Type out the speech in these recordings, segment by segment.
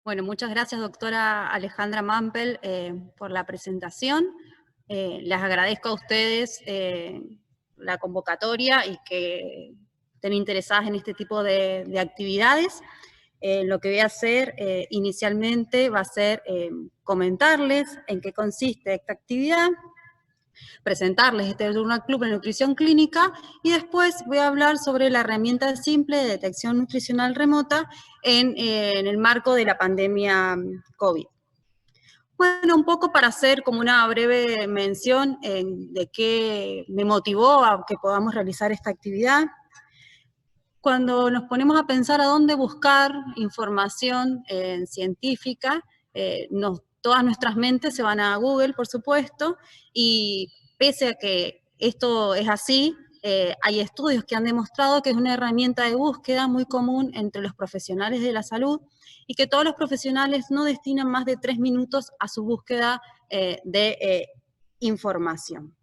Bueno, muchas gracias, doctora Alejandra Mampel, por la presentación. Les agradezco a ustedes la convocatoria y que estén interesadas en este tipo de actividades. Lo que voy a hacer inicialmente va a ser comentarles en qué consiste esta actividad, presentarles este Journal Club de Nutrición Clínica y después voy a hablar sobre la herramienta simple de detección nutricional remota en el marco de la pandemia COVID. Bueno, un poco para hacer como una breve mención de qué me motivó a que podamos realizar esta actividad. Cuando nos ponemos a pensar a dónde buscar información científica, todas nuestras mentes se van a Google, por supuesto, y pese a que esto es así, hay estudios que han demostrado que es una herramienta de búsqueda muy común entre los profesionales de la salud y que todos los profesionales no destinan más de 3 minutos a su búsqueda de información.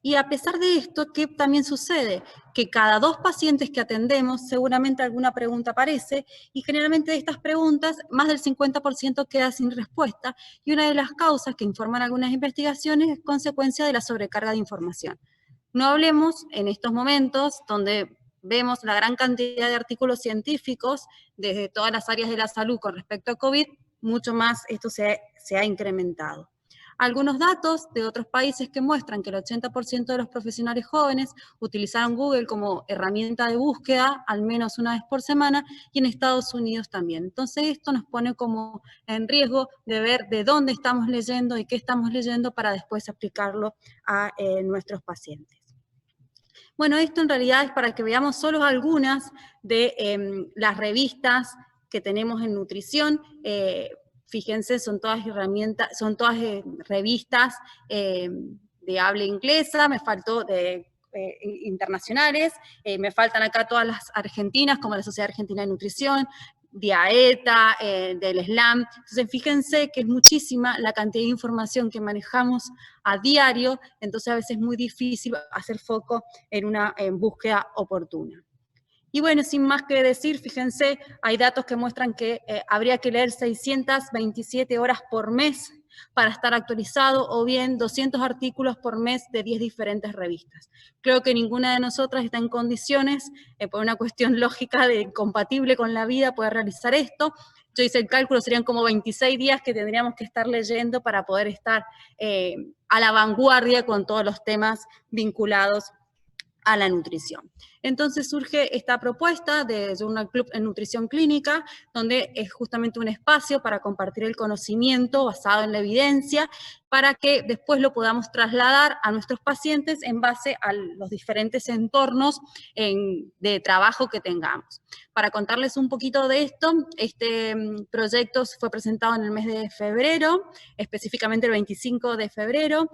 Y a pesar de esto, ¿qué también sucede? Que cada 2 pacientes que atendemos, seguramente alguna pregunta aparece, y generalmente de estas preguntas, más del 50% queda sin respuesta, y una de las causas que informan algunas investigaciones es consecuencia de la sobrecarga de información. No hablemos en estos momentos donde vemos la gran cantidad de artículos científicos desde todas las áreas de la salud con respecto a COVID, mucho más esto se ha incrementado. Algunos datos de otros países que muestran que el 80% de los profesionales jóvenes utilizaron Google como herramienta de búsqueda al menos una vez por semana, y en Estados Unidos también. Entonces esto nos pone como en riesgo de ver de dónde estamos leyendo y qué estamos leyendo para después aplicarlo a nuestros pacientes. Bueno, esto en realidad es para que veamos solo algunas de las revistas que tenemos en nutrición. Fíjense, son todas herramientas, son todas revistas de habla inglesa, me faltó de internacionales, me faltan acá todas las argentinas, como la Sociedad Argentina de Nutrición, Diaeta, del SLAM. Entonces, fíjense que es muchísima la cantidad de información que manejamos a diario, entonces a veces es muy difícil hacer foco en una búsqueda oportuna. Y bueno, sin más que decir, fíjense, hay datos que muestran que habría que leer 627 horas por mes para estar actualizado, o bien 200 artículos por mes de 10 diferentes revistas. Creo que ninguna de nosotras está en condiciones, por una cuestión lógica de compatible con la vida, poder realizar esto. Yo hice el cálculo, serían como 26 días que tendríamos que estar leyendo para poder estar a la vanguardia con todos los temas vinculados a la nutrición. Entonces surge esta propuesta de Journal Club en Nutrición Clínica, donde es justamente un espacio para compartir el conocimiento basado en la evidencia, para que después lo podamos trasladar a nuestros pacientes en base a los diferentes entornos de trabajo que tengamos. Para contarles un poquito de esto, este proyecto fue presentado en el mes de febrero, específicamente el 25 de febrero,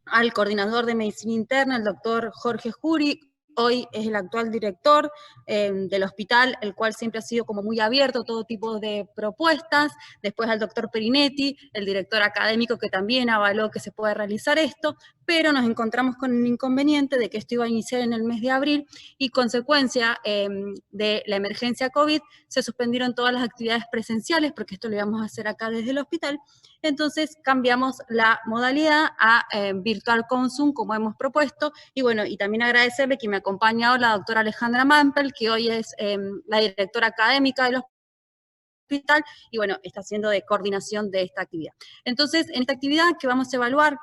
al coordinador de medicina interna, el doctor Jorge Juri. Hoy es el actual director del hospital, el cual siempre ha sido como muy abierto a todo tipo de propuestas. Después al doctor Perinetti, el director académico, que también avaló que se puede realizar esto, pero nos encontramos con el inconveniente de que esto iba a iniciar en el mes de abril, y consecuencia de la emergencia COVID, se suspendieron todas las actividades presenciales, porque esto lo íbamos a hacer acá desde el hospital. Entonces cambiamos la modalidad a virtual con Zoom, como hemos propuesto, y bueno, y también agradecerle que me acompaña hoy la doctora Alejandra Mampel, que hoy es la directora académica del hospital, y bueno, está haciendo de coordinación de esta actividad. Entonces, en esta actividad que vamos a evaluar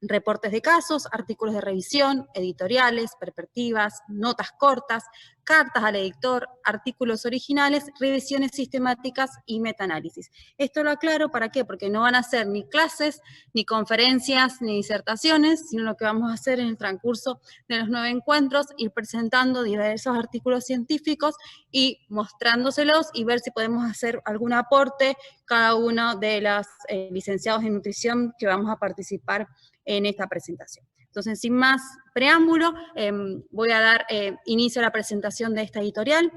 reportes de casos, artículos de revisión, editoriales, perspectivas, notas cortas, cartas al editor, artículos originales, revisiones sistemáticas y metaanálisis. Esto lo aclaro, ¿para qué? Porque no van a ser ni clases, ni conferencias, ni disertaciones, sino lo que vamos a hacer en el transcurso de los 9 encuentros, ir presentando diversos artículos científicos y mostrándoselos, y ver si podemos hacer algún aporte cada uno de los licenciados en nutrición que vamos a participar en esta presentación. Entonces, sin más preámbulo, voy a dar inicio a la presentación de esta editorial,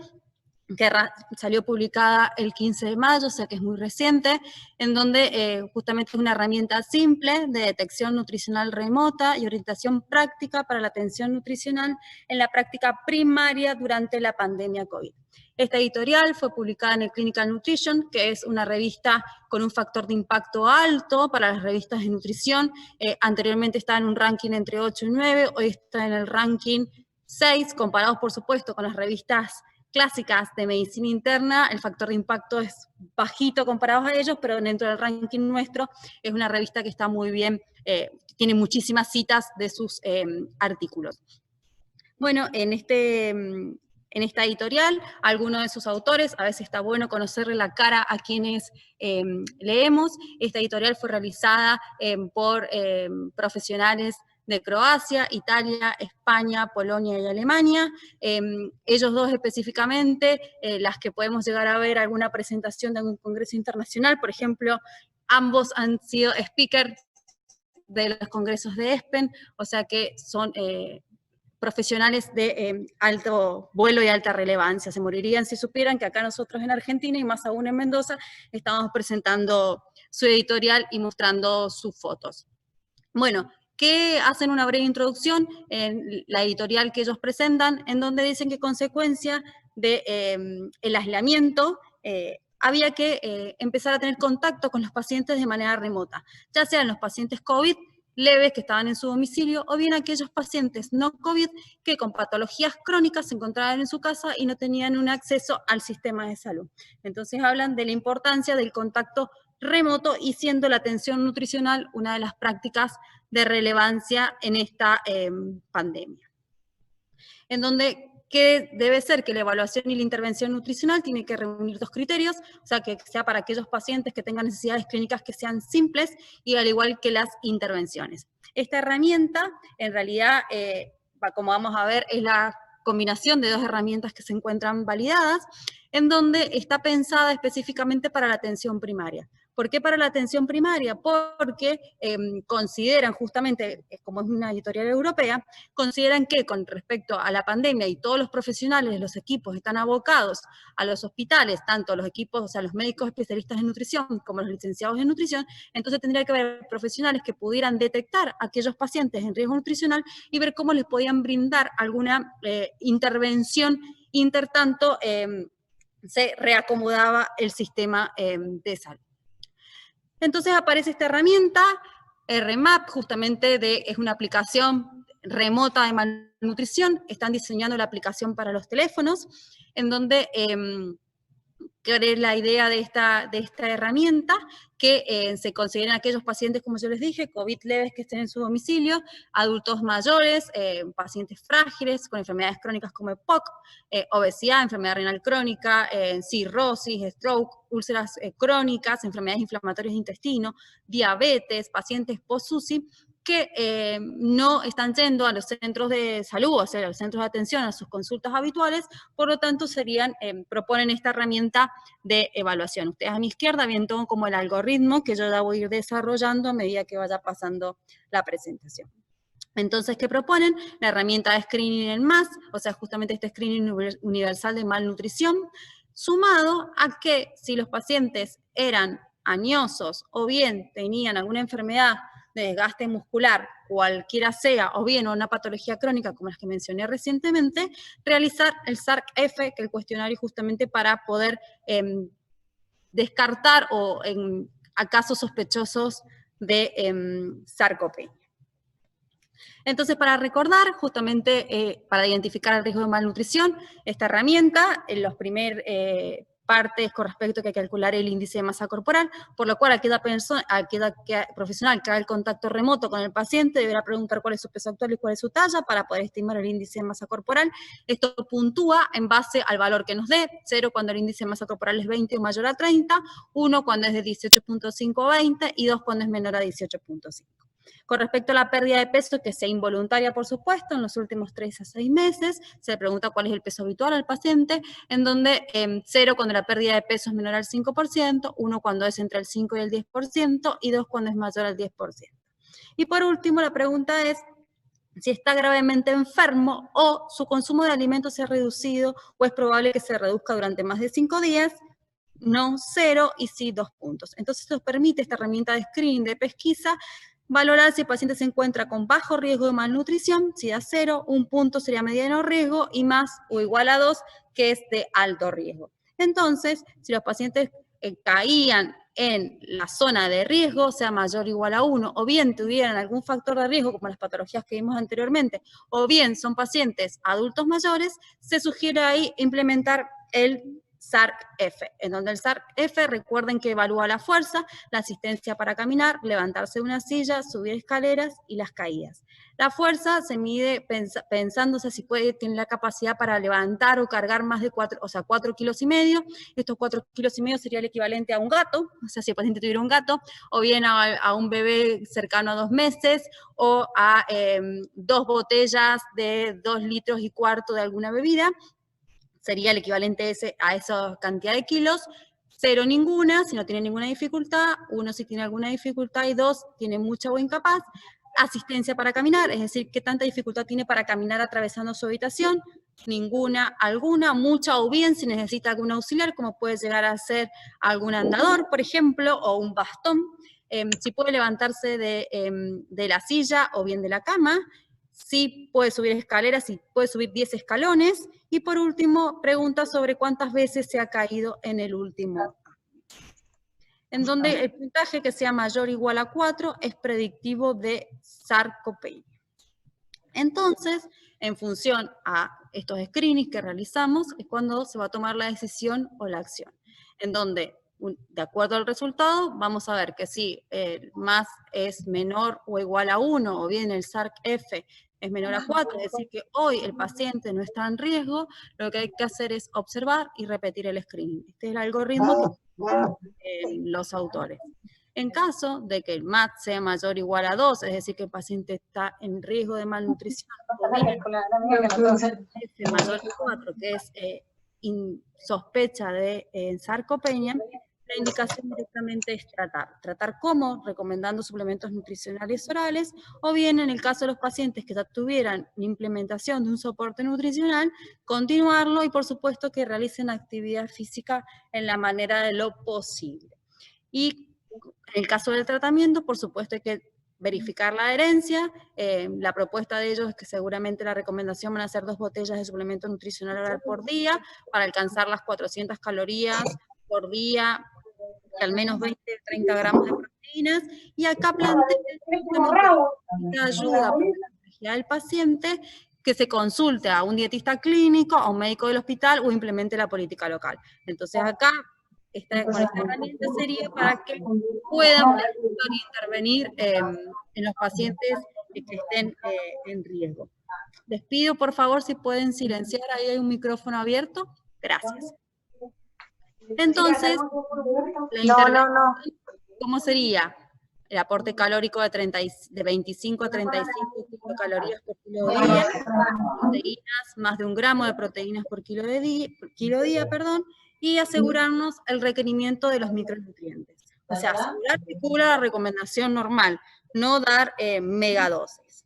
que salió publicada el 15 de mayo, o sea que es muy reciente, en donde justamente es una herramienta simple de detección nutricional remota y orientación práctica para la atención nutricional en la práctica primaria durante la pandemia COVID. Esta editorial fue publicada en el Clinical Nutrition, que es una revista con un factor de impacto alto para las revistas de nutrición. Anteriormente estaba en un ranking entre 8 y 9, hoy está en el ranking 6, comparados por supuesto con las revistas clásicas de medicina interna, el factor de impacto es bajito comparado a ellos, pero dentro del ranking nuestro es una revista que está muy bien, tiene muchísimas citas de sus artículos. Bueno, en esta editorial, algunos de sus autores, a veces está bueno conocerle la cara a quienes leemos. Esta editorial fue realizada por profesionales de Croacia, Italia, España, Polonia y Alemania. Ellos dos específicamente, las que podemos llegar a ver alguna presentación de algún congreso internacional, por ejemplo, ambos han sido speakers de los congresos de ESPEN, o sea que son profesionales de alto vuelo y alta relevancia. Se morirían si supieran que acá nosotros en Argentina, y más aún en Mendoza, estamos presentando su editorial y mostrando sus fotos. Bueno, que hacen una breve introducción en la editorial que ellos presentan, en donde dicen que consecuencia del aislamiento, había que empezar a tener contacto con los pacientes de manera remota, ya sean los pacientes COVID leves que estaban en su domicilio, o bien aquellos pacientes no COVID que con patologías crónicas se encontraban en su casa y no tenían un acceso al sistema de salud. Entonces hablan de la importancia del contacto remoto y siendo la atención nutricional una de las prácticas de relevancia en esta pandemia. En donde que debe ser que la evaluación y la intervención nutricional tiene que reunir dos criterios, o sea, que sea para aquellos pacientes que tengan necesidades clínicas que sean simples y al igual que las intervenciones. Esta herramienta, en realidad, como vamos a ver, es la combinación de dos herramientas que se encuentran validadas, en donde está pensada específicamente para la atención primaria. ¿Por qué para la atención primaria? Porque consideran justamente, como es una editorial europea, consideran que con respecto a la pandemia y todos los profesionales de los equipos están abocados a los hospitales, tanto los equipos, o sea, los médicos especialistas en nutrición como los licenciados en nutrición, entonces tendría que haber profesionales que pudieran detectar a aquellos pacientes en riesgo nutricional y ver cómo les podían brindar alguna intervención intertanto se reacomodaba el sistema de salud. Entonces aparece esta herramienta, RMAP, justamente es una aplicación remota de malnutrición. Están diseñando la aplicación para los teléfonos, en donde es la idea de esta herramienta, que se consideren aquellos pacientes, como yo les dije, COVID leves que estén en su domicilio, adultos mayores, pacientes frágiles con enfermedades crónicas como EPOC, obesidad, enfermedad renal crónica, cirrosis, stroke, úlceras crónicas, enfermedades inflamatorias de intestino, diabetes, pacientes post-UCI, que no están yendo a los centros de salud, o sea, a los centros de atención, a sus consultas habituales, por lo tanto proponen esta herramienta de evaluación. Ustedes a mi izquierda ven todo como el algoritmo que yo ya voy a ir desarrollando a medida que vaya pasando la presentación. Entonces, ¿qué proponen? La herramienta de screening en MAS, o sea, justamente este screening universal de malnutrición, sumado a que si los pacientes eran añosos o bien tenían alguna enfermedad de desgaste muscular, cualquiera sea, o bien una patología crónica como las que mencioné recientemente, realizar el SARC-F, que es el cuestionario justamente para poder descartar a casos sospechosos de sarcopenia. Entonces, para recordar, justamente para identificar el riesgo de malnutrición, esta herramienta, en los primeros partes con respecto a que calcular el índice de masa corporal, por lo cual aquella profesional que haga el contacto remoto con el paciente deberá preguntar cuál es su peso actual y cuál es su talla para poder estimar el índice de masa corporal. Esto puntúa en base al valor que nos dé, 0 cuando el índice de masa corporal es 20 o mayor a 30, 1 cuando es de 18.5 a 20 y 2 cuando es menor a 18.5. Con respecto a la pérdida de peso, que sea involuntaria, por supuesto, en los últimos 3 a 6 meses, se pregunta cuál es el peso habitual al paciente, en donde 0 cuando la pérdida de peso es menor al 5%, 1 cuando es entre el 5 y el 10%, y 2 cuando es mayor al 10%. Y por último, la pregunta es si está gravemente enfermo o su consumo de alimentos se ha reducido o es probable que se reduzca durante más de 5 días, no 0 y sí 2 puntos. Entonces, nos permite esta herramienta de screening de pesquisa valorar si el paciente se encuentra con bajo riesgo de malnutrición, si da 0, 1 punto sería mediano riesgo y más o igual a 2 que es de alto riesgo. Entonces, si los pacientes caían en la zona de riesgo, sea mayor o igual a 1, o bien tuvieran algún factor de riesgo, como las patologías que vimos anteriormente, o bien son pacientes adultos mayores, se sugiere ahí implementar el SARC-F, en donde el SARC-F, recuerden que evalúa la fuerza, la asistencia para caminar, levantarse de una silla, subir escaleras y las caídas. La fuerza se mide pensándose si tiene la capacidad para levantar o cargar más de 4,5 kilos. Estos 4,5 kilos sería el equivalente a un gato, o sea, si el paciente tuviera un gato, o bien a un bebé cercano a 2 meses, o a 2 botellas de 2,25 litros de alguna bebida, sería el equivalente a esa cantidad de kilos. 0 ninguna, si no tiene ninguna dificultad, 1 si tiene alguna dificultad, y 2 tiene mucha o incapaz. Asistencia para caminar, es decir, qué tanta dificultad tiene para caminar atravesando su habitación, ninguna, alguna, mucha o bien si necesita algún auxiliar, como puede llegar a ser algún andador, por ejemplo, o un bastón. Si puede levantarse de la silla o bien de la cama, si puede subir escaleras, si puede subir 10 escalones, y por último, pregunta sobre cuántas veces se ha caído en el último año, en donde el puntaje que sea mayor o igual a 4 es predictivo de sarcopenia. Entonces, en función a estos screenings que realizamos, es cuando se va a tomar la decisión o la acción, en donde, de acuerdo al resultado, vamos a ver que si el MAS es menor o igual a 1, o bien el SARC-F es menor a 4, es decir, que hoy el paciente no está en riesgo, lo que hay que hacer es observar y repetir el screening. Este es el algoritmo que los autores. En caso de que el MAT sea mayor o igual a 2, es decir, que el paciente está en riesgo de malnutrición, o bien F mayor a 4, que es sospecha de sarcopenia, la indicación directamente es tratar cómo, recomendando suplementos nutricionales orales, o bien en el caso de los pacientes que ya tuvieran la implementación de un soporte nutricional, continuarlo y por supuesto que realicen actividad física en la manera de lo posible. Y en el caso del tratamiento, por supuesto hay que verificar la adherencia. La propuesta de ellos es que seguramente la recomendación van a ser 2 botellas de suplemento nutricional oral por día para alcanzar las 400 calorías por día y al menos 20-30 gramos de proteínas. Y acá plantean la ayuda para la energía del paciente, que se consulte a un dietista clínico, a un médico del hospital o implemente la política local. Entonces acá, con esta herramienta sería para que puedan intervenir en los pacientes que estén en riesgo. Les pido, por favor, si pueden silenciar, ahí hay un micrófono abierto. Gracias. Entonces, la intervención, ¿cómo sería? El aporte calórico de 25 a 35 kilocalorías por kilo de día, proteínas, más de 1 gramo de proteínas por kilo día, y asegurarnos el requerimiento de los micronutrientes. O sea, asegurar que cubra la recomendación normal, no dar megadosis.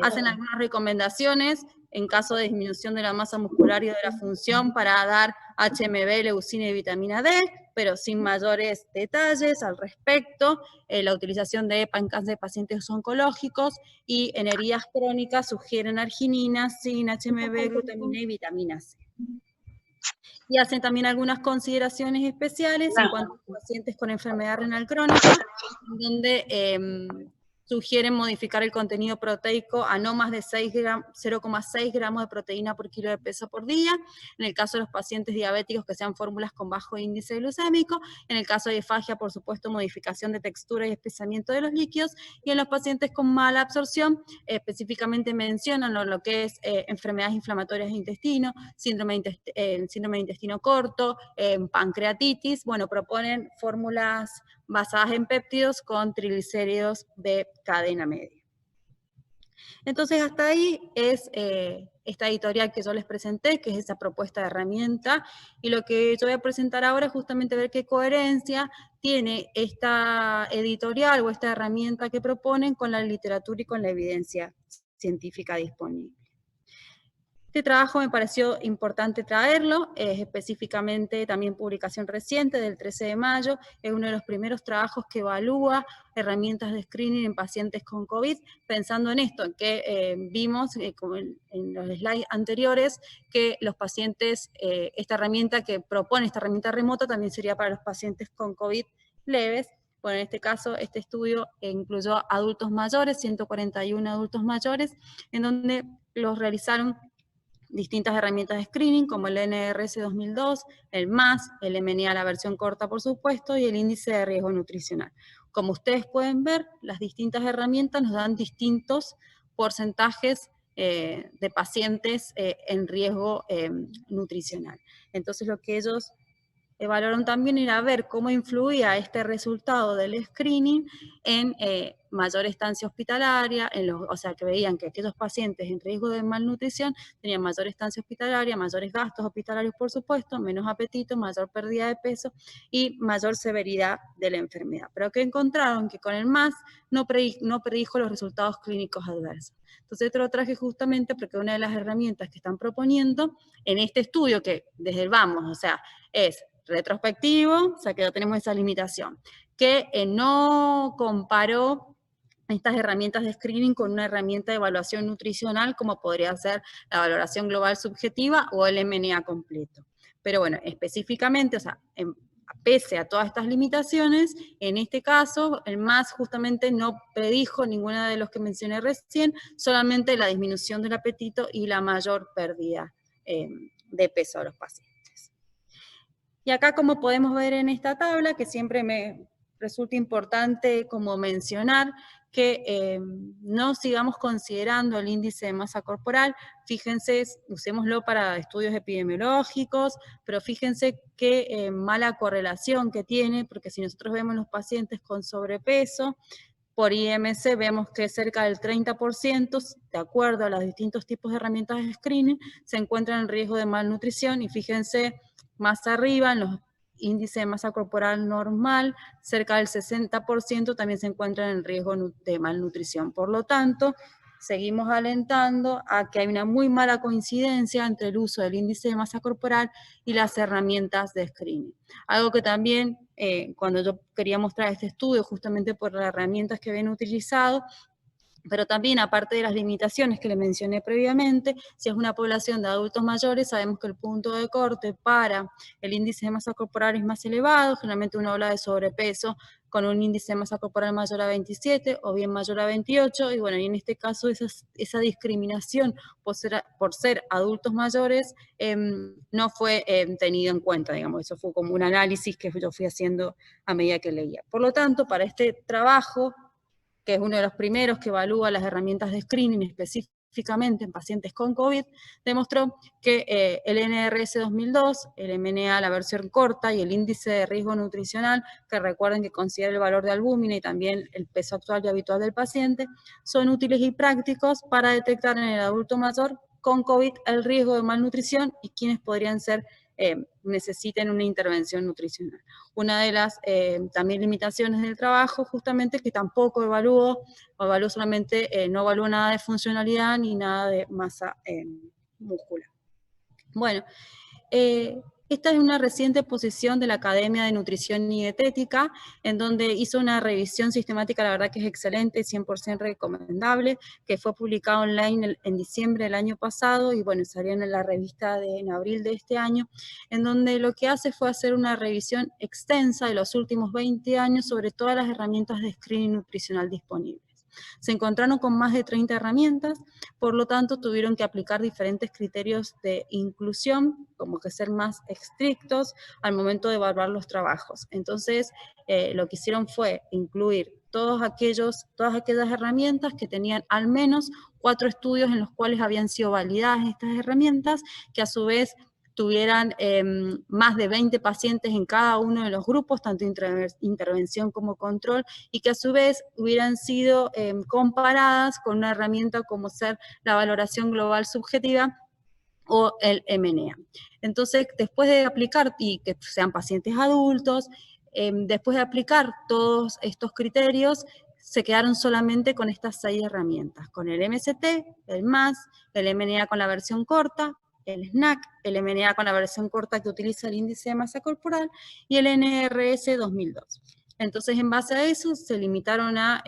Hacen algunas recomendaciones en caso de disminución de la masa muscular y de la función para dar HMB, leucina y vitamina D, pero sin mayores detalles al respecto. La utilización de EPA en caso de pacientes oncológicos, y en heridas crónicas sugieren arginina, zinc, HMB, glutamina y vitamina C. Y hacen también algunas consideraciones especiales en cuanto a pacientes con enfermedad renal crónica, donde sugieren modificar el contenido proteico a no más de 0,6 gramos de proteína por kilo de peso por día, en el caso de los pacientes diabéticos que sean fórmulas con bajo índice glucémico, en el caso de disfagia, por supuesto, modificación de textura y espesamiento de los líquidos, y en los pacientes con mala absorción, específicamente mencionan lo que es enfermedades inflamatorias de intestino, síndrome de intestino corto, pancreatitis. Bueno, proponen fórmulas basadas en péptidos con triglicéridos de cadena media. Entonces, hasta ahí es esta editorial que yo les presenté, que es esa propuesta de herramienta, y lo que yo voy a presentar ahora es justamente ver qué coherencia tiene esta editorial o esta herramienta que proponen con la literatura y con la evidencia científica disponible. Este trabajo me pareció importante traerlo, es específicamente también publicación reciente del 13 de mayo, es uno de los primeros trabajos que evalúa herramientas de screening en pacientes con COVID, pensando en esto, que vimos, como en los slides anteriores, que los pacientes, esta herramienta que propone, esta herramienta remota, también sería para los pacientes con COVID leves. Bueno, en este caso, este estudio incluyó adultos mayores, 141 adultos mayores, en donde los realizaron distintas herramientas de screening como el NRS 2002, el MAS, el MNA, la versión corta por supuesto, y el índice de riesgo nutricional. Como ustedes pueden ver, las distintas herramientas nos dan distintos porcentajes de pacientes en riesgo nutricional. Entonces lo que ellos evaluaron también era ver cómo influía este resultado del screening en mayor estancia hospitalaria, o sea, que veían que aquellos pacientes en riesgo de malnutrición tenían mayor estancia hospitalaria, mayores gastos hospitalarios por supuesto, menos apetito, mayor pérdida de peso y mayor severidad de la enfermedad. Pero que encontraron que con el MAS no predijo los resultados clínicos adversos. Entonces esto lo traje justamente porque una de las herramientas que están proponiendo en este estudio, que desde el vamos, o sea, es retrospectivo, o sea que ya tenemos esa limitación, que no comparó estas herramientas de screening con una herramienta de evaluación nutricional como podría ser la valoración global subjetiva o el MNA completo. Pero bueno, específicamente, o sea, pese a todas estas limitaciones, en este caso, el MAS justamente no predijo ninguna de los que mencioné recién, solamente la disminución del apetito y la mayor pérdida de peso a los pacientes. Y acá, como podemos ver en esta tabla, que siempre me resulta importante como mencionar, que no sigamos considerando el índice de masa corporal. Fíjense, usémoslo para estudios epidemiológicos, pero fíjense qué mala correlación que tiene, porque si nosotros vemos los pacientes con sobrepeso, por IMC vemos que cerca del 30%, de acuerdo a los distintos tipos de herramientas de screening, se encuentran en riesgo de malnutrición, y fíjense más arriba, en los índices de masa corporal normal, cerca del 60% también se encuentran en riesgo de malnutrición. Por lo tanto, seguimos alentando a que hay una muy mala coincidencia entre el uso del índice de masa corporal y las herramientas de screening. Algo que también, cuando yo quería mostrar este estudio, justamente por las herramientas que habían utilizado, pero también, aparte de las limitaciones que le mencioné previamente, si es una población de adultos mayores, sabemos que el punto de corte para el índice de masa corporal es más elevado, generalmente uno habla de sobrepeso con un índice de masa corporal mayor a 27 o bien mayor a 28, y bueno, y en este caso esa discriminación por ser adultos mayores no fue tenido en cuenta, digamos, eso fue como un análisis que yo fui haciendo a medida que leía. Por lo tanto, para este trabajo, que es uno de los primeros que evalúa las herramientas de screening específicamente en pacientes con COVID, demostró que el NRS 2002, el MNA, la versión corta, y el índice de riesgo nutricional, que recuerden que considera el valor de albúmina y también el peso actual y habitual del paciente, son útiles y prácticos para detectar en el adulto mayor con COVID el riesgo de malnutrición y quienes podrían ser necesiten una intervención nutricional. Una de las también limitaciones del trabajo justamente es que tampoco evalúo solamente, no evalúo nada de funcionalidad ni nada de masa muscular. Bueno, esta es una reciente posición de la Academia de Nutrición y Dietética, en donde hizo una revisión sistemática, la verdad que es excelente, 100% recomendable, que fue publicado online en diciembre del año pasado, y bueno, salió en la revista en abril de este año, en donde lo que hace fue hacer una revisión extensa de los últimos 20 años sobre todas las herramientas de screening nutricional disponibles. Se encontraron con más de 30 herramientas, por lo tanto tuvieron que aplicar diferentes criterios de inclusión, como que ser más estrictos al momento de evaluar los trabajos. Entonces, lo que hicieron fue incluir todas aquellas herramientas que tenían al menos 4 estudios en los cuales habían sido validadas estas herramientas, que a su vez tuvieran más de 20 pacientes en cada uno de los grupos, tanto intervención como control, y que a su vez hubieran sido comparadas con una herramienta como ser la valoración global subjetiva o el MNA. Entonces, después de aplicar, y que sean pacientes adultos, después de aplicar todos estos criterios, se quedaron solamente con estas 6 herramientas, con el MST, el MAS, el MNA con la versión corta, el SNAC, el MNA con la versión corta que utiliza el índice de masa corporal, y el NRS 2002. Entonces, en base a eso, se limitaron a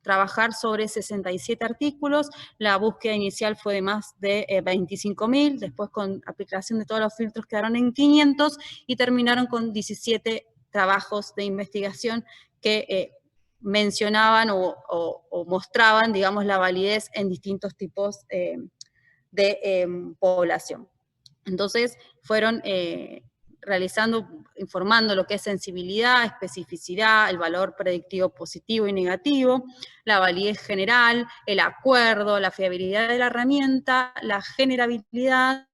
trabajar sobre 67 artículos, la búsqueda inicial fue de más de 25.000, después con aplicación de todos los filtros quedaron en 500, y terminaron con 17 trabajos de investigación que mencionaban o mostraban, digamos, la validez en distintos tipos de población. Entonces, fueron informando lo que es sensibilidad, especificidad, el valor predictivo positivo y negativo, la validez general, el acuerdo, la fiabilidad de la herramienta, la generabilidad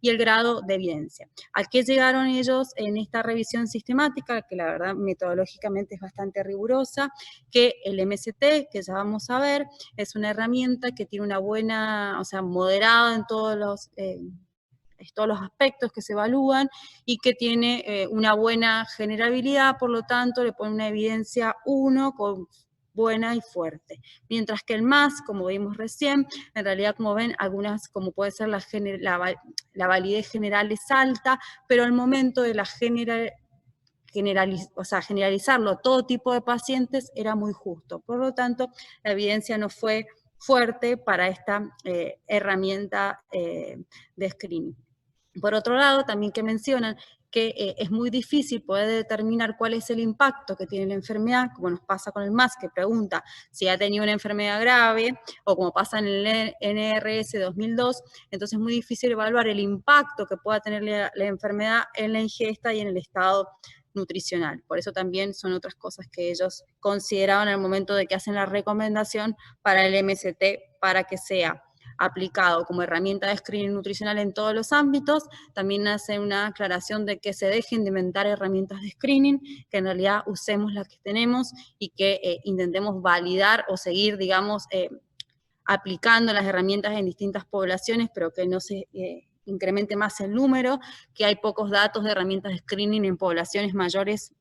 y el grado de evidencia. ¿A qué llegaron ellos en esta revisión sistemática? Que la verdad metodológicamente es bastante rigurosa, que el MST, que ya vamos a ver, es una herramienta que tiene una buena, o sea, moderada en todos los aspectos que se evalúan, y que tiene una buena generabilidad, por lo tanto le pone una evidencia 1 con buena y fuerte. Mientras que el MAS, como vimos recién, en realidad, como ven, algunas, como puede ser la validez general es alta, pero al momento de la generalizarlo a todo tipo de pacientes era muy justo. Por lo tanto, la evidencia no fue fuerte para esta herramienta de screening. Por otro lado, también que mencionan que es muy difícil poder determinar cuál es el impacto que tiene la enfermedad, como nos pasa con el MAS, que pregunta si ha tenido una enfermedad grave, o como pasa en el NRS 2002, entonces es muy difícil evaluar el impacto que pueda tener la enfermedad en la ingesta y en el estado nutricional. Por eso también son otras cosas que ellos consideraban al momento de que hacen la recomendación para el MST, para que sea aplicado como herramienta de screening nutricional en todos los ámbitos. También hace una aclaración de que se dejen de inventar herramientas de screening, que en realidad usemos las que tenemos y que intentemos validar o seguir, digamos, aplicando las herramientas en distintas poblaciones, pero que no se incremente más el número, que hay pocos datos de herramientas de screening en poblaciones mayores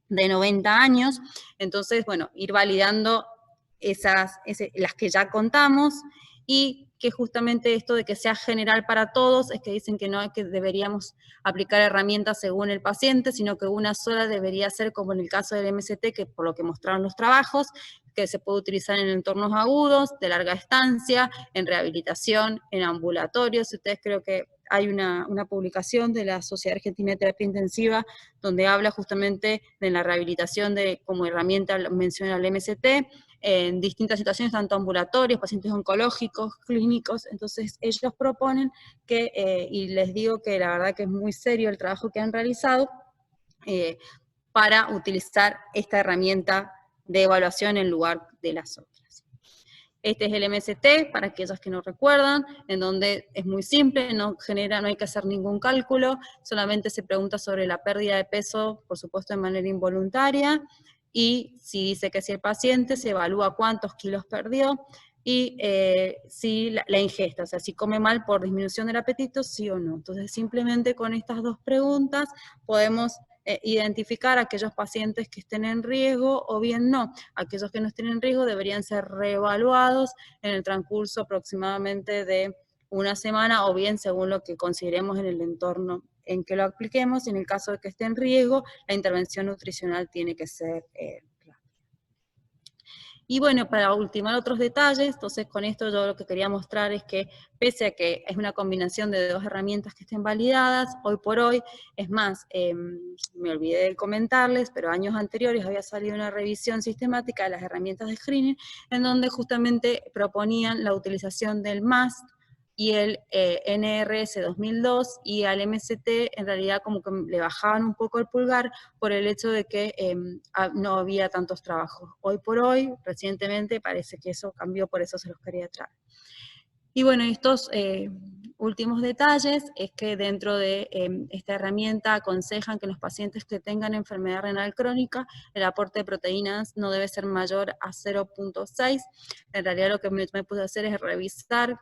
de 90 años. Entonces, bueno, ir validando las que ya contamos, y que justamente esto de que sea general para todos, es que dicen que no es que deberíamos aplicar herramientas según el paciente, sino que una sola debería ser, como en el caso del MST, que por lo que mostraron los trabajos, que se puede utilizar en entornos agudos, de larga estancia, en rehabilitación, en ambulatorios. Ustedes, creo que hay una publicación de la Sociedad Argentina de Terapia Intensiva donde habla justamente de la rehabilitación como herramienta, menciona el MST, en distintas situaciones, tanto ambulatorios, pacientes oncológicos, clínicos. Entonces ellos proponen que, y les digo que la verdad que es muy serio el trabajo que han realizado, para utilizar esta herramienta de evaluación en lugar de las otras. Este es el MST, para aquellos que no recuerdan, en donde es muy simple, no hay que hacer ningún cálculo, solamente se pregunta sobre la pérdida de peso, por supuesto de manera involuntaria, y si dice que si el paciente, se evalúa cuántos kilos perdió, y si la ingesta, o sea, si come mal por disminución del apetito, sí o no. Entonces, simplemente con estas dos preguntas podemos identificar a aquellos pacientes que estén en riesgo o bien no. Aquellos que no estén en riesgo deberían ser reevaluados en el transcurso aproximadamente de una semana, o bien según lo que consideremos en el entorno en que lo apliquemos. En el caso de que esté en riesgo, la intervención nutricional tiene que ser clara. Y bueno, para ultimar otros detalles, entonces con esto yo lo que quería mostrar es que, pese a que es una combinación de dos herramientas que estén validadas, hoy por hoy, es más, me olvidé de comentarles, pero años anteriores había salido una revisión sistemática de las herramientas de screening, en donde justamente proponían la utilización del MAS y el NRS 2002, y al MST en realidad como que le bajaban un poco el pulgar por el hecho de que no había tantos trabajos. Hoy por hoy, recientemente, parece que eso cambió, por eso se los quería traer. Y bueno, estos últimos detalles es que dentro de esta herramienta aconsejan que los pacientes que tengan enfermedad renal crónica, el aporte de proteínas no debe ser mayor a 0.6. En realidad lo que me pude hacer es revisar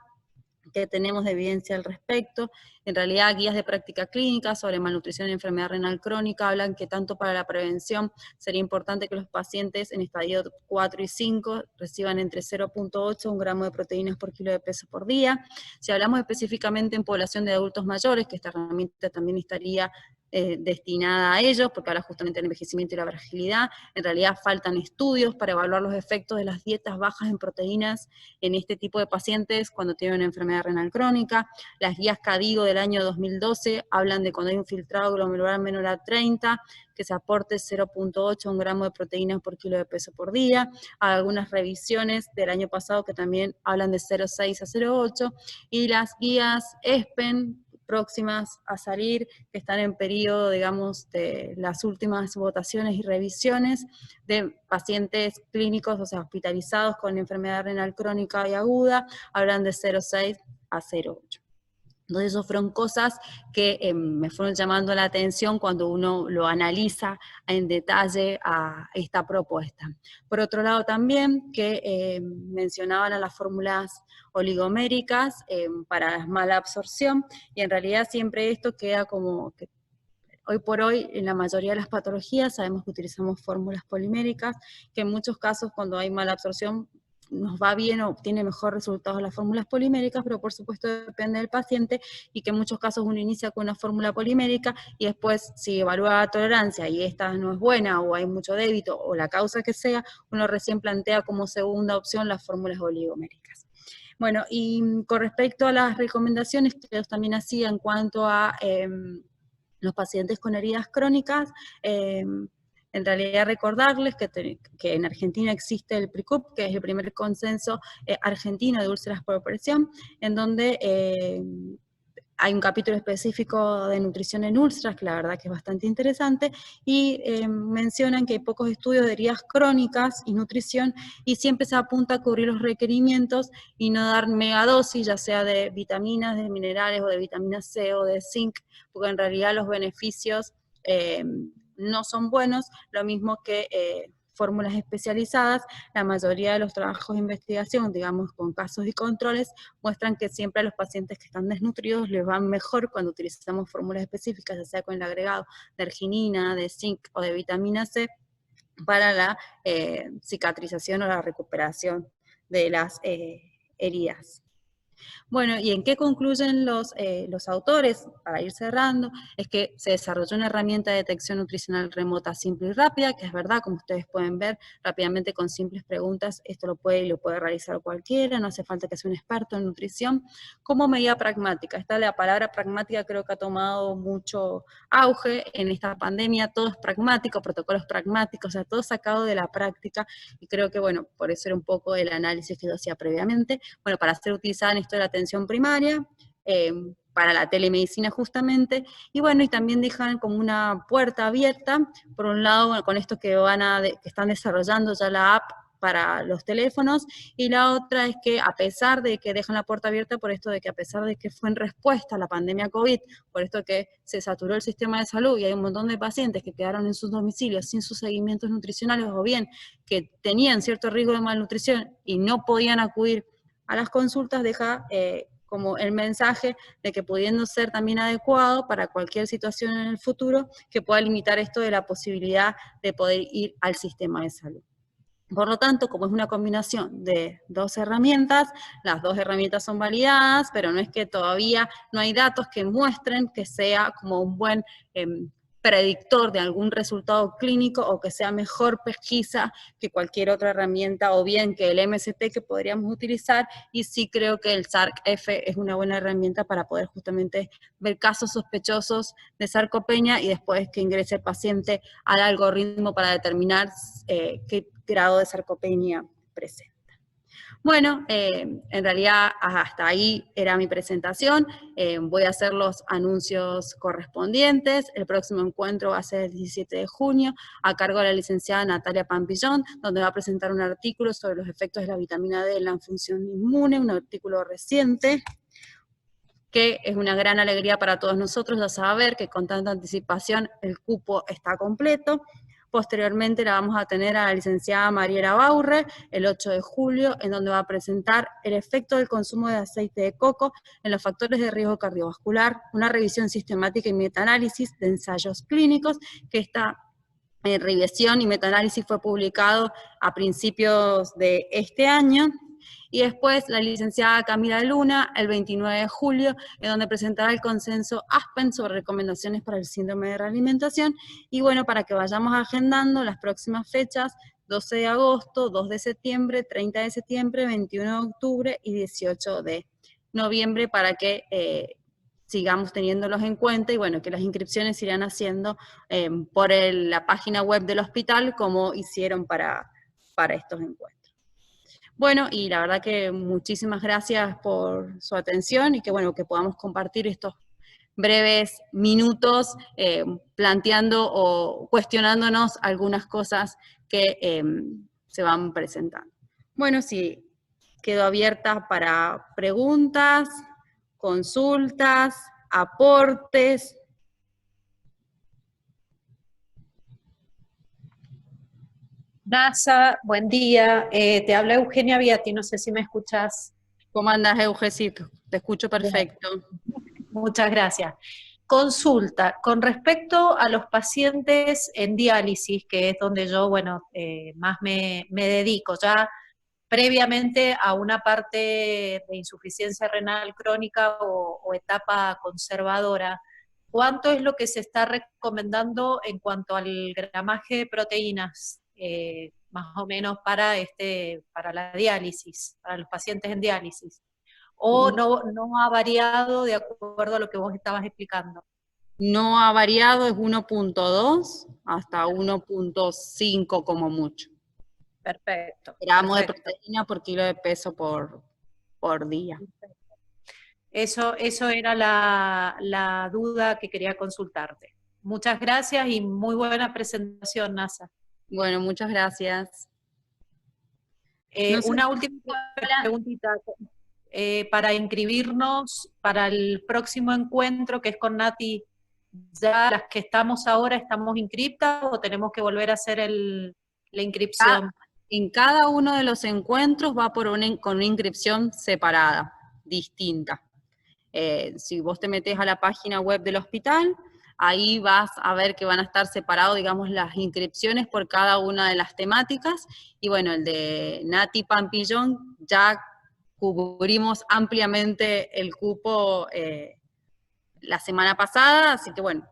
que tenemos de evidencia al respecto. En realidad, guías de práctica clínica sobre malnutrición y enfermedad renal crónica hablan que tanto para la prevención sería importante que los pacientes en estadio 4 y 5 reciban entre 0,8 a 1 gramo de proteínas por kilo de peso por día. Si hablamos específicamente en población de adultos mayores, que esta herramienta también estaría destinada a ellos, porque habla justamente del envejecimiento y la fragilidad. En realidad faltan estudios para evaluar los efectos de las dietas bajas en proteínas en este tipo de pacientes cuando tienen una enfermedad renal crónica. Las guías CADIGO del año 2012 hablan de cuando hay un filtrado glomerular menor a 30, que se aporte 0,8 a 1 gramo de proteínas por kilo de peso por día. Hay algunas revisiones del año pasado que también hablan de 0,6 a 0,8, y las guías ESPEN próximas a salir, que están en periodo, digamos, de las últimas votaciones y revisiones de pacientes clínicos, o sea, hospitalizados con enfermedad renal crónica y aguda, hablan de 0,6 a 0,8. Entonces, eso fueron cosas que me fueron llamando la atención cuando uno lo analiza en detalle a esta propuesta. Por otro lado también, que mencionaban a las fórmulas oligoméricas para la mala absorción, y en realidad siempre esto queda como que hoy por hoy, en la mayoría de las patologías, sabemos que utilizamos fórmulas poliméricas, que en muchos casos cuando hay mala absorción nos va bien o obtiene mejor resultados las fórmulas poliméricas, pero por supuesto depende del paciente, y que en muchos casos uno inicia con una fórmula polimérica y después, si evalúa la tolerancia y esta no es buena o hay mucho débito o la causa que sea, uno recién plantea como segunda opción las fórmulas oligoméricas. Bueno, y con respecto a las recomendaciones que ellos también hacían en cuanto a los pacientes con heridas crónicas, en realidad recordarles que en Argentina existe el PRICUP, que es el primer consenso argentino de úlceras por presión, en donde hay un capítulo específico de nutrición en úlceras, que la verdad que es bastante interesante, y mencionan que hay pocos estudios de heridas crónicas y nutrición, y siempre se apunta a cubrir los requerimientos y no dar megadosis, ya sea de vitaminas, de minerales, o de vitamina C o de zinc, porque en realidad los beneficios no son buenos, lo mismo que fórmulas especializadas. La mayoría de los trabajos de investigación, digamos, con casos y controles, muestran que siempre a los pacientes que están desnutridos les va mejor cuando utilizamos fórmulas específicas, ya sea con el agregado de arginina, de zinc o de vitamina C, para la cicatrización o la recuperación de las heridas. Bueno, ¿y en qué concluyen los autores? Para ir cerrando, es que se desarrolló una herramienta de detección nutricional remota simple y rápida, que es verdad, como ustedes pueden ver, rápidamente con simples preguntas, esto lo puede realizar cualquiera, no hace falta que sea un experto en nutrición, como medida pragmática. La palabra pragmática creo que ha tomado mucho auge en esta pandemia, todo es pragmático, protocolos pragmáticos, o sea, todo sacado de la práctica, y creo que, bueno, por eso era un poco el análisis que yo hacía previamente, bueno, para ser utilizada en esto de la atención primaria, para la telemedicina justamente, y bueno, y también dejan como una puerta abierta, por un lado, bueno, con esto que están desarrollando ya la app para los teléfonos, y la otra es que a pesar de que dejan la puerta abierta por esto de que a pesar de que fue en respuesta a la pandemia COVID, por esto que se saturó el sistema de salud y hay un montón de pacientes que quedaron en sus domicilios sin sus seguimientos nutricionales, o bien que tenían cierto riesgo de malnutrición y no podían acudir a las consultas, deja como el mensaje de que pudiendo ser también adecuado para cualquier situación en el futuro, que pueda limitar esto de la posibilidad de poder ir al sistema de salud. Por lo tanto, como es una combinación de dos herramientas, las dos herramientas son validadas, pero no es que todavía no hay datos que muestren que sea como un buen predictor de algún resultado clínico, o que sea mejor pesquisa que cualquier otra herramienta, o bien que el MSP que podríamos utilizar, y sí creo que el SARC-F es una buena herramienta para poder justamente ver casos sospechosos de sarcopenia y después que ingrese el paciente al algoritmo para determinar qué grado de sarcopenia presenta. Bueno, en realidad hasta ahí era mi presentación. Voy a hacer los anuncios correspondientes. El próximo encuentro va a ser el 17 de junio, a cargo de la licenciada Natalia Pampillón, donde va a presentar un artículo sobre los efectos de la vitamina D en la función inmune, un artículo reciente, que es una gran alegría para todos nosotros ya saber que con tanta anticipación el cupo está completo. Posteriormente la vamos a tener a la licenciada Mariela Baurre, el 8 de julio, en donde va a presentar el efecto del consumo de aceite de coco en los factores de riesgo cardiovascular, una revisión sistemática y metaanálisis de ensayos clínicos, que esta revisión y metaanálisis fue publicado a principios de este año. Y después la licenciada Camila Luna, el 29 de julio, en donde presentará el consenso ASPEN sobre recomendaciones para el síndrome de realimentación. Y bueno, para que vayamos agendando las próximas fechas: 12 de agosto, 2 de septiembre, 30 de septiembre, 21 de octubre y 18 de noviembre, para que sigamos teniéndolos en cuenta, y bueno, que las inscripciones se irán haciendo por la página web del hospital, como hicieron para estos encuentros. Bueno, y la verdad que muchísimas gracias por su atención, y que bueno, que podamos compartir estos breves minutos planteando o cuestionándonos algunas cosas que se van presentando. Bueno, sí, quedo abierta para preguntas, consultas, aportes. NASA, buen día. Te habla Eugenia Viati, no sé si me escuchas. ¿Cómo andas, Eugenio? Te escucho perfecto. Muchas gracias. Consulta, con respecto a los pacientes en diálisis, que es donde yo, bueno, más me dedico, ya previamente a una parte de insuficiencia renal crónica o etapa conservadora, ¿cuánto es lo que se está recomendando en cuanto al gramaje de proteínas, más o menos para la diálisis, para los pacientes en diálisis? ¿O no ha variado de acuerdo a lo que vos estabas explicando? No ha variado, es 1.2 hasta 1.5 como mucho. Perfecto. Gramos de proteína por kilo de peso por día. Eso era la duda que quería consultarte. Muchas gracias y muy buena presentación, NASA. Bueno, muchas gracias. No sé. Una última preguntita. Para inscribirnos para el próximo encuentro, que es con Nati, ¿ya las que estamos ahora estamos inscriptas o tenemos que volver a hacer la inscripción? En cada uno de los encuentros va con una inscripción separada, distinta. Si vos te metés a la página web del hospital, ahí vas a ver que van a estar separados, digamos, las inscripciones por cada una de las temáticas. Y bueno, el de Nati Pampillón, ya cubrimos ampliamente el cupo la semana pasada, así que bueno,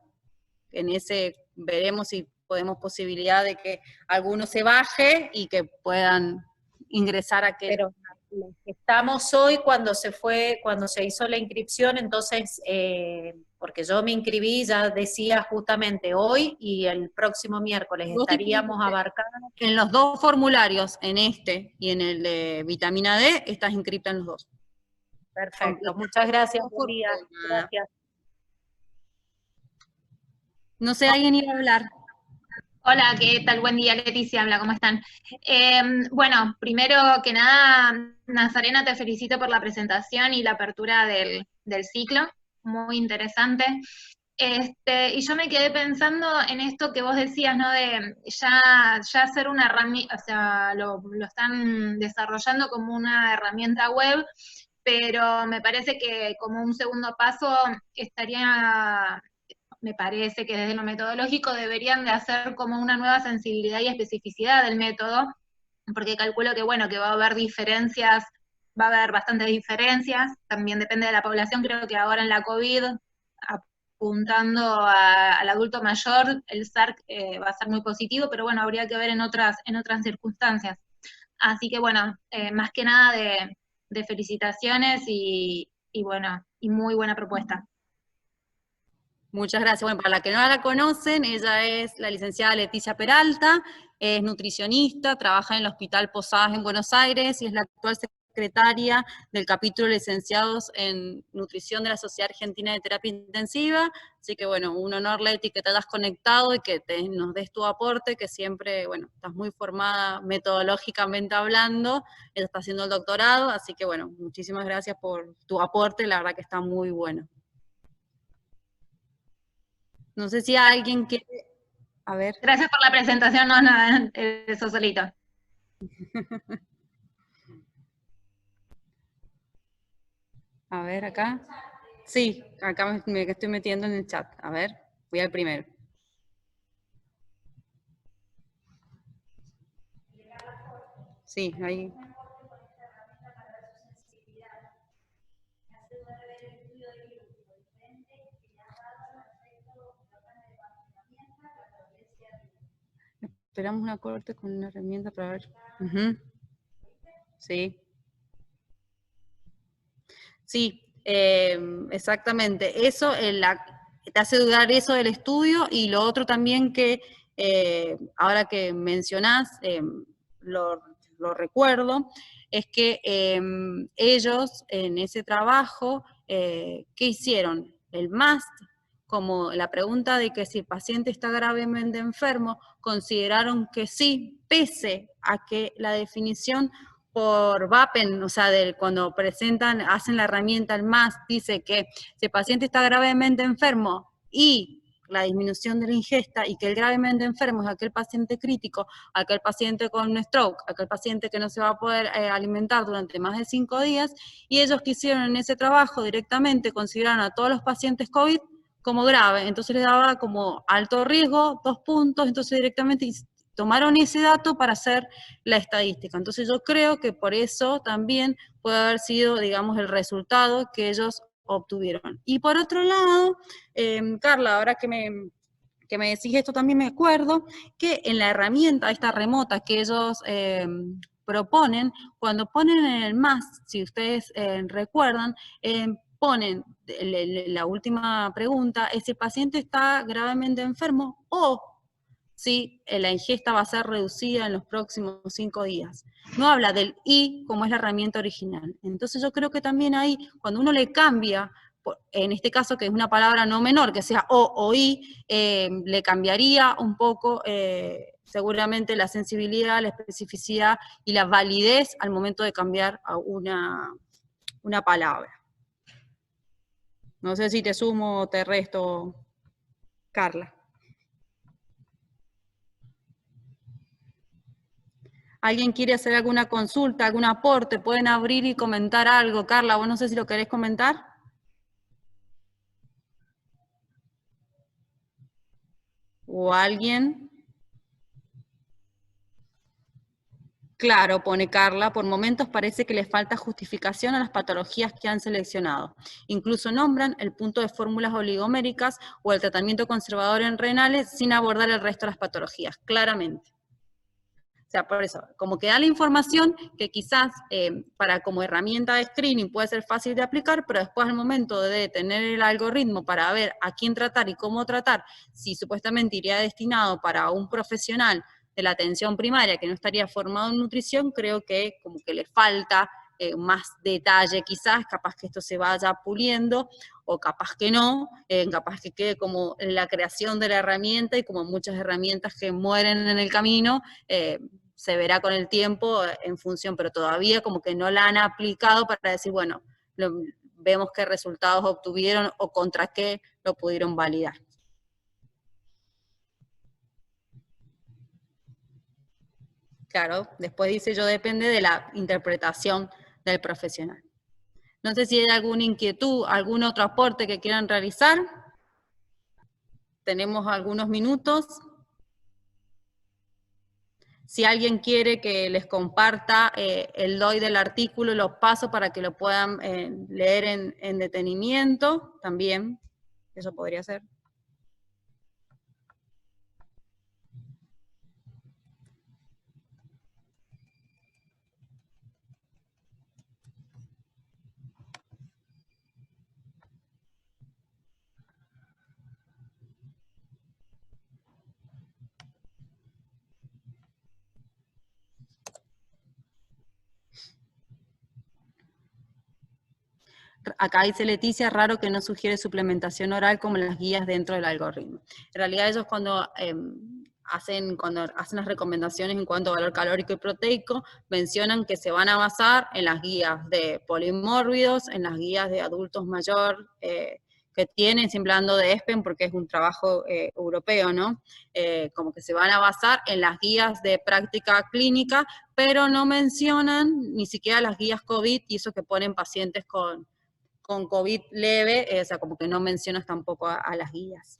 en ese veremos si podemos posibilidad de que alguno se baje y que puedan ingresar a que... Pero estamos hoy cuando se hizo la inscripción, entonces, porque yo me inscribí, ya decía justamente hoy y el próximo miércoles estaríamos abarcando. En los dos formularios, en este y en el de vitamina D, estás inscrita en los dos. Perfecto, muchas gracias, buen día. Gracias. No sé, ¿alguien iba a hablar? Hola, ¿qué tal? Buen día, Leticia, habla, ¿cómo están? Bueno, primero que nada, Nazarena, te felicito por la presentación y la apertura del ciclo, muy interesante. Y yo me quedé pensando en esto que vos decías, ¿no? De ya hacer una herramienta, o sea, lo están desarrollando como una herramienta web, pero me parece que como un segundo paso me parece que desde lo metodológico deberían de hacer como una nueva sensibilidad y especificidad del método, porque calculo que, bueno, que va a haber diferencias, va a haber bastantes diferencias, también depende de la población. Creo que ahora en la COVID, apuntando al adulto mayor, el SARC va a ser muy positivo, pero bueno, habría que ver en otras circunstancias. Así que bueno, más que nada de felicitaciones y bueno, y muy buena propuesta. Muchas gracias. Bueno, para la que no la conocen, ella es la licenciada Leticia Peralta, es nutricionista, trabaja en el Hospital Posadas en Buenos Aires y es la actual secretaria del capítulo de licenciados en nutrición de la Sociedad Argentina de Terapia Intensiva. Así que bueno, un honor, Leti, que te hayas conectado y que nos des tu aporte, que siempre, bueno, estás muy formada metodológicamente hablando, ella está haciendo el doctorado, así que bueno, muchísimas gracias por tu aporte, la verdad que está muy bueno. No sé si alguien quiere A ver. Gracias por la presentación, no, nada, eso solito. A ver, acá. Sí, acá me estoy metiendo en el chat. A ver, voy al primero. Sí, ahí. Esperamos una corte con una herramienta para ver. Sí. Sí, exactamente. Eso te hace dudar eso del estudio, y lo otro también que ahora que mencionás, lo recuerdo, es que ellos en ese trabajo, ¿qué hicieron? El MAST, como la pregunta de que si el paciente está gravemente enfermo, consideraron que sí, pese a que la definición por VAPEN, o sea, cuando presentan, hacen la herramienta el MAST, dice que si el paciente está gravemente enfermo y la disminución de la ingesta, y que el gravemente enfermo es aquel paciente crítico, aquel paciente con un stroke, aquel paciente que no se va a poder alimentar durante más de 5 días, y ellos quisieron en ese trabajo directamente consideraron a todos los pacientes COVID como grave, entonces les daba como alto riesgo, 2 puntos, entonces directamente tomaron ese dato para hacer la estadística. Entonces yo creo que por eso también puede haber sido, digamos, el resultado que ellos obtuvieron. Y por otro lado, Carla, ahora que me decís esto, también me acuerdo que en la herramienta esta remota que ellos proponen, cuando ponen en el más, si ustedes recuerdan, ponen la última pregunta, es si el paciente está gravemente enfermo o si la ingesta va a ser reducida en los próximos 5 días. No habla del y como es la herramienta original. Entonces yo creo que también ahí, cuando uno le cambia, en este caso que es una palabra no menor, que sea o i, le cambiaría un poco seguramente la sensibilidad, la especificidad y la validez al momento de cambiar a una palabra. No sé si te sumo o te resto, Carla. ¿Alguien quiere hacer alguna consulta, algún aporte? Pueden abrir y comentar algo. Carla, vos no sé si lo querés comentar. ¿O alguien? Claro, pone Carla, por momentos parece que les falta justificación a las patologías que han seleccionado. Incluso nombran el punto de fórmulas oligoméricas o el tratamiento conservador en renales sin abordar el resto de las patologías, claramente. O sea, por eso, como que da la información que quizás para como herramienta de screening puede ser fácil de aplicar, pero después al momento de tener el algoritmo para ver a quién tratar y cómo tratar, si supuestamente iría destinado para un profesional de la atención primaria que no estaría formado en nutrición, creo que como que le falta más detalle quizás, capaz que esto se vaya puliendo, o capaz que no, capaz que quede como la creación de la herramienta, y como muchas herramientas que mueren en el camino, se verá con el tiempo en función, pero todavía como que no la han aplicado para decir, bueno, vemos qué resultados obtuvieron o contra qué lo pudieron validar. Claro, después dice yo depende de la interpretación del profesional. No sé si hay alguna inquietud, algún otro aporte que quieran realizar. Tenemos algunos minutos. Si alguien quiere que les comparta el DOI del artículo, los paso para que lo puedan leer en detenimiento, también, eso podría ser. Acá dice Leticia, raro que no sugiere suplementación oral como las guías dentro del algoritmo. En realidad ellos cuando hacen las recomendaciones en cuanto a valor calórico y proteico, mencionan que se van a basar en las guías de polimórbidos, en las guías de adultos mayores, que que tienen, siempre hablando de ESPEN porque es un trabajo europeo, ¿no? Como que se van a basar en las guías de práctica clínica, pero no mencionan ni siquiera las guías COVID y eso que ponen pacientes con COVID leve, o sea, como que no mencionas tampoco a las guías.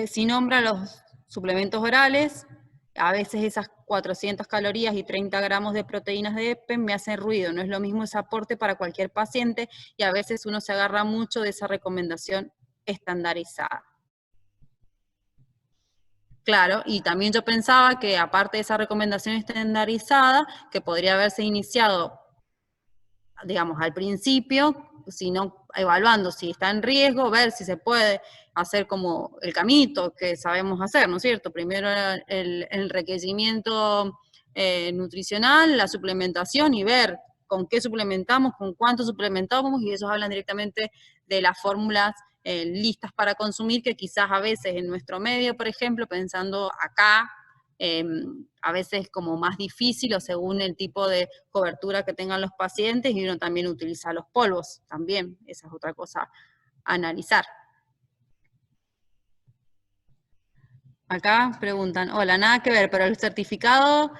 Si nombra los suplementos orales, a veces esas 400 calorías y 30 gramos de proteínas de ESPEN me hacen ruido, no es lo mismo ese aporte para cualquier paciente y a veces uno se agarra mucho de esa recomendación estandarizada. Claro, y también yo pensaba que aparte de esa recomendación estandarizada, que podría haberse iniciado, digamos, al principio, sino evaluando si está en riesgo, ver si se puede hacer como el caminito que sabemos hacer, ¿no es cierto? Primero el enriquecimiento nutricional, la suplementación y ver con qué suplementamos, con cuánto suplementamos, y ellos hablan directamente de las fórmulas listas para consumir, que quizás a veces en nuestro medio, por ejemplo, pensando acá, a veces como más difícil o según el tipo de cobertura que tengan los pacientes, y uno también utiliza los polvos, también, esa es otra cosa a analizar. Acá preguntan, hola, nada que ver, pero el certificado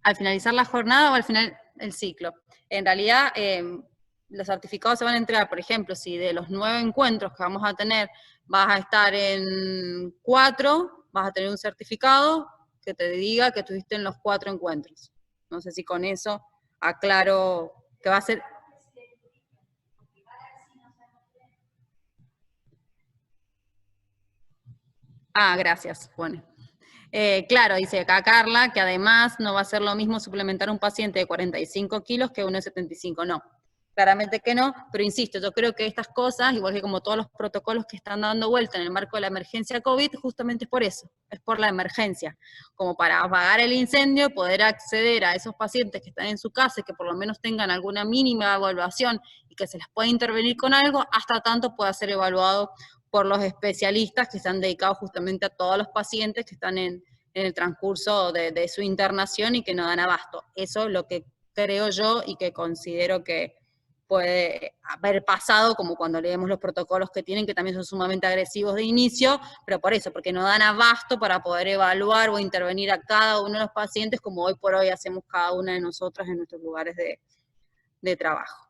al finalizar la jornada o al final del ciclo. En realidad, los certificados se van a entregar, por ejemplo, si de los 9 encuentros que vamos a tener, vas a estar en 4, vas a tener un certificado que te diga que estuviste en los 4 encuentros. No sé si con eso aclaro que va a ser... Ah, gracias, bueno. Claro, dice acá Carla, que además no va a ser lo mismo suplementar a un paciente de 45 kilos que uno de 75, no. Claramente que no, pero insisto, yo creo que estas cosas, igual que como todos los protocolos que están dando vuelta en el marco de la emergencia COVID, justamente es por eso, es por la emergencia, como para apagar el incendio, poder acceder a esos pacientes que están en su casa y que por lo menos tengan alguna mínima evaluación y que se les pueda intervenir con algo, hasta tanto pueda ser evaluado por los especialistas que están dedicados justamente a todos los pacientes que están en el transcurso de su internación y que no dan abasto. Eso es lo que creo yo y que considero que puede haber pasado, como cuando leemos los protocolos que tienen, que también son sumamente agresivos de inicio, pero por eso, porque no dan abasto para poder evaluar o intervenir a cada uno de los pacientes, como hoy por hoy hacemos cada una de nosotras en nuestros lugares de trabajo.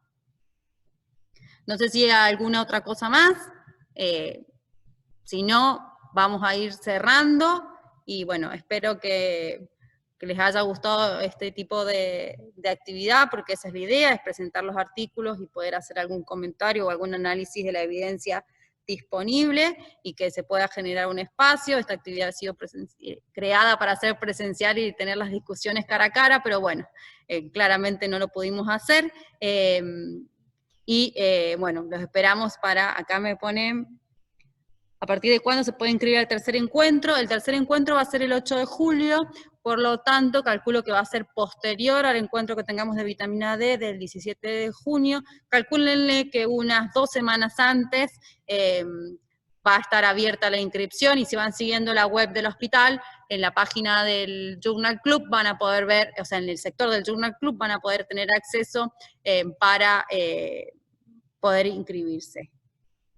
No sé si hay alguna otra cosa más. Si no, vamos a ir cerrando, y bueno, espero que les haya gustado este tipo de actividad, porque esa es la idea, es presentar los artículos y poder hacer algún comentario o algún análisis de la evidencia disponible, y que se pueda generar un espacio. Esta actividad ha sido creada para ser presencial y tener las discusiones cara a cara, pero bueno, claramente no lo pudimos hacer, bueno, los esperamos para, acá me ponen... ¿A partir de cuándo se puede inscribir al tercer encuentro? El tercer encuentro va a ser el 8 de julio, por lo tanto, calculo que va a ser posterior al encuentro que tengamos de vitamina D del 17 de junio. Calcúlenle que unas 2 semanas antes va a estar abierta la inscripción, y si van siguiendo la web del hospital, en la página del Journal Club van a poder ver, o sea, en el sector del Journal Club van a poder tener acceso para poder inscribirse.